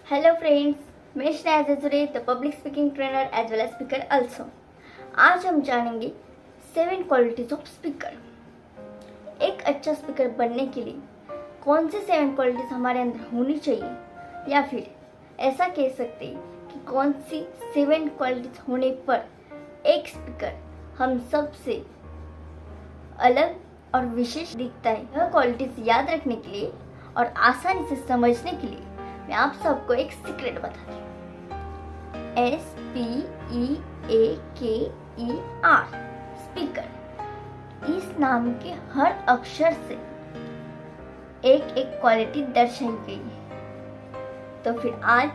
Hello friends, मैं Shreya Jajure the public speaking trainer as well as speaker also. आज हम जानेंगे 7 क्वालिटीज ऑफ स्पीकर। एक अच्छा स्पीकर बनने के लिए कौन से 7 क्वालिटीज हमारे अंदर होनी चाहिए, या फिर ऐसा कह सकते हैं कि कौन सी 7 क्वालिटीज होने पर एक स्पीकर हम सबसे अलग और विशेष दिखता है। यह क्वालिटीज याद रखने के लिए और आसानी से समझने के लिए मैं आप सबको एक सीक्रेट बता रही हूँ। SPEAKER speaker. इस नाम के हर अक्षर से एक एक क्वालिटी दर्शाई गई है। तो फिर आज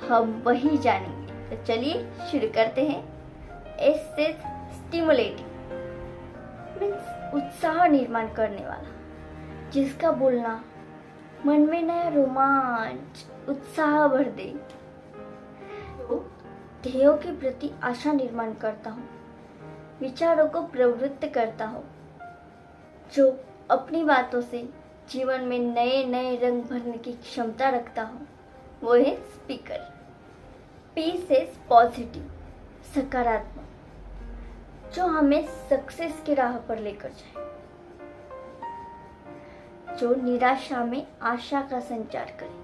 हम वही जानेंगे। तो चलिए शुरू करते हैं। S से स्टिमुलेटिंग मीन्स उत्साह निर्माण करने वाला, जिसका बोलना मन में नया रोमांच उत्साह भर दे। ध्येयों के प्रति आशा निर्माण करता हूँ, विचारों को प्रवृत्त करता हूँ, जो अपनी बातों से जीवन में नए नए रंग भरने की क्षमता रखता हूँ, वो है स्पीकर। P से पॉजिटिव सकारात्मक, जो हमें सक्सेस की राह पर लेकर जाए, जो निराशा में आशा का संचार करे,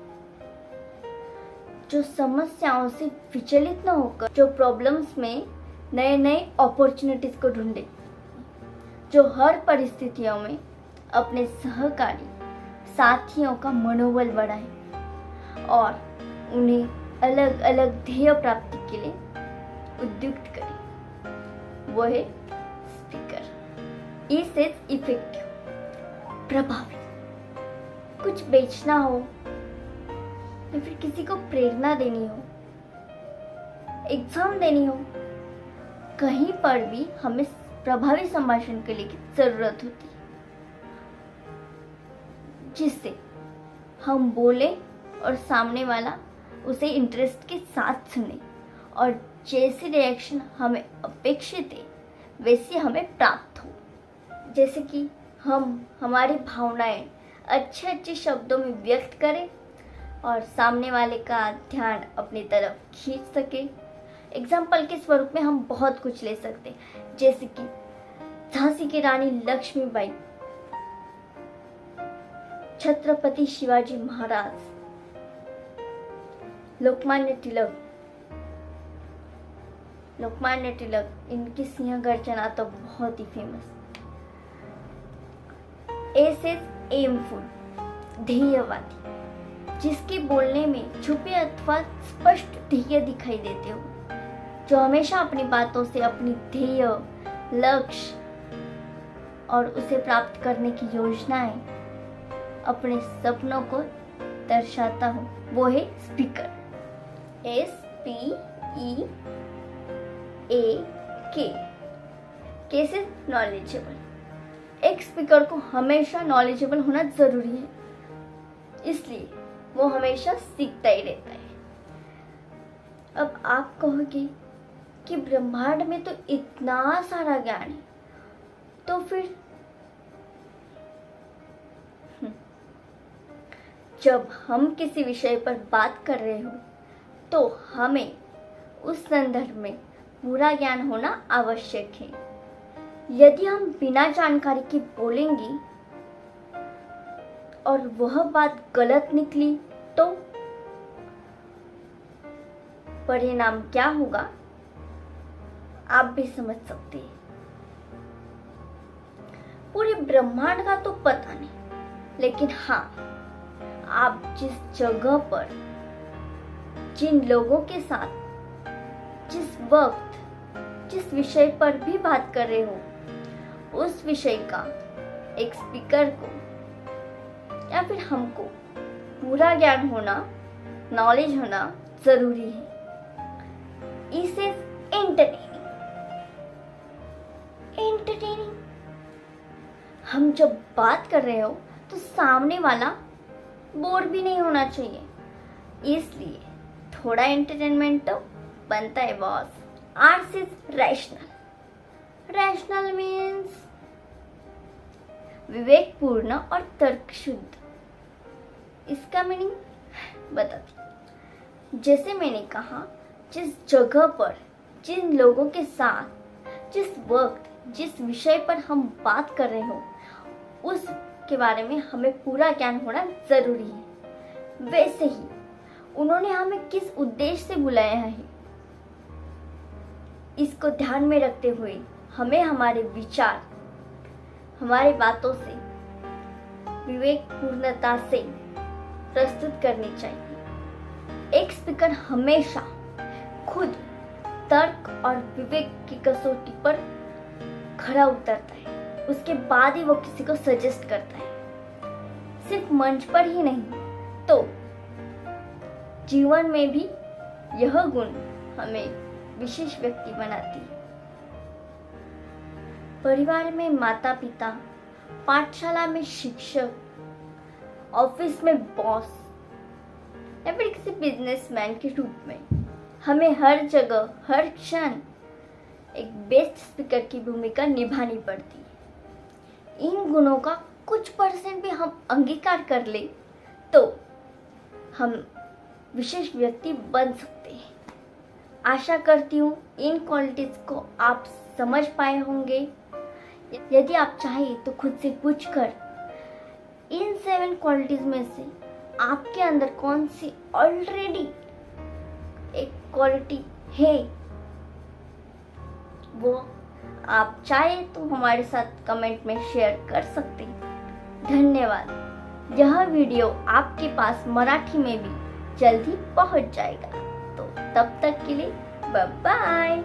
जो समस्याओं से विचलित न होकर जो प्रॉब्लम्स में नए नए अपॉर्चुनिटीज को ढूंढे, जो हर परिस्थितियों में अपने सहकारी साथियों का मनोबल बढ़ाए और उन्हें अलग अलग ध्येय प्राप्ति के लिए उद्युक्त करे, वो है स्पीकर। E से इफेक्टिव प्रभावी। कुछ बेचना हो या फिर किसी को प्रेरणा देनी हो, एग्जाम देनी हो, कहीं पर भी हमें प्रभावी संभाषण के लिए जरूरत होती है, जिससे हम बोले और सामने वाला उसे इंटरेस्ट के साथ सुने और जैसी रिएक्शन हमें अपेक्षित है वैसी हमें प्राप्त हो। जैसे कि हम हमारी भावनाएं अच्छे अच्छे शब्दों में व्यक्त करें और सामने वाले का ध्यान अपनी तरफ खींच सके। एग्जाम्पल के स्वरूप में हम बहुत कुछ ले सकते हैं, जैसे कि झांसी की रानी लक्ष्मीबाई, छत्रपति शिवाजी महाराज, लोकमान्य तिलक, इनकी सिंह गर्जना तो बहुत ही फेमस। A से एमफुल ध्येयवादी, जिसके बोलने में छुपे अथवा स्पष्ट ध्येय दिखाई देते हो, जो हमेशा अपनी बातों से अपनी ध्येय, लक्ष्य और उसे प्राप्त करने की योजनाएं, अपने सपनों को दर्शाता हो, वो है स्पीकर। SPEAK से नॉलेजेबल। एक स्पीकर को हमेशा नॉलेजेबल होना जरूरी है, इसलिए वो हमेशा सीखता ही रहता है। अब आप कहोगे कि ब्रह्मांड में तो इतना सारा ज्ञान है, तो फिर जब हम किसी विषय पर बात कर रहे हो तो हमें उस संदर्भ में पूरा ज्ञान होना आवश्यक है। यदि हम बिना जानकारी के बोलेंगे और वह बात गलत निकली तो परिणाम क्या होगा आप भी समझ सकते हैं। पूरे ब्रह्मांड का तो पता नहीं, लेकिन हाँ, आप जिस जगह पर, जिन लोगों के साथ, जिस वक्त, जिस विषय पर भी बात कर रहे हो, उस विषय का एक स्पीकर को या फिर हमको पूरा ज्ञान होना, नॉलेज होना जरूरी है। इसे एंटरटेनिंग, हम जब बात कर रहे हो तो सामने वाला बोर भी नहीं होना चाहिए, इसलिए थोड़ा एंटरटेनमेंट तो बनता है बॉस। R से रैशनल मीन्स विवेकपूर्ण और तर्कशुद्ध। इसका मीनिंग बताती। जैसे मैंने कहा, जिस जगह पर, जिन लोगों के साथ, जिस वक्त, जिस विषय पर हम बात कर रहे हो, उस के बारे में हमें पूरा ज्ञान होना जरूरी है। वैसे ही उन्होंने हमें किस उद्देश्य से बुलाया है, इसको ध्यान में रखते हुए हमें हमारे विचार, हमारी बातों से विवेकपूर्णता से प्रस्तुत करनी चाहिए। एक स्पीकर हमेशा खुद तर्क और विवेक की कसौटी पर खड़ा उतरता है, उसके बाद ही वो किसी को सजेस्ट करता है। सिर्फ मंच पर ही नहीं तो जीवन में भी यह गुण हमें विशेष व्यक्ति बनाती है। परिवार में माता पिता, पाठशाला में शिक्षक, ऑफिस में बॉस या फिर किसी बिजनेसमैन के रूप में हमें हर जगह, हर क्षण एक बेस्ट स्पीकर की भूमिका निभानी पड़ती है। इन गुणों का कुछ % भी हम अंगीकार कर ले तो हम विशेष व्यक्ति बन सकते हैं। आशा करती हूँ इन क्वालिटीज को आप समझ पाए होंगे। यदि आप चाहें तो खुद से पूछकर इन 7 क्वालिटीज में से आपके अंदर कौन सी ऑलरेडी एक क्वालिटी है, वो आप चाहे तो हमारे साथ कमेंट में शेयर कर सकते हैं। धन्यवाद। यह वीडियो आपके पास मराठी में भी जल्दी पहुंच जाएगा। तो तब तक के लिए बाय बाय।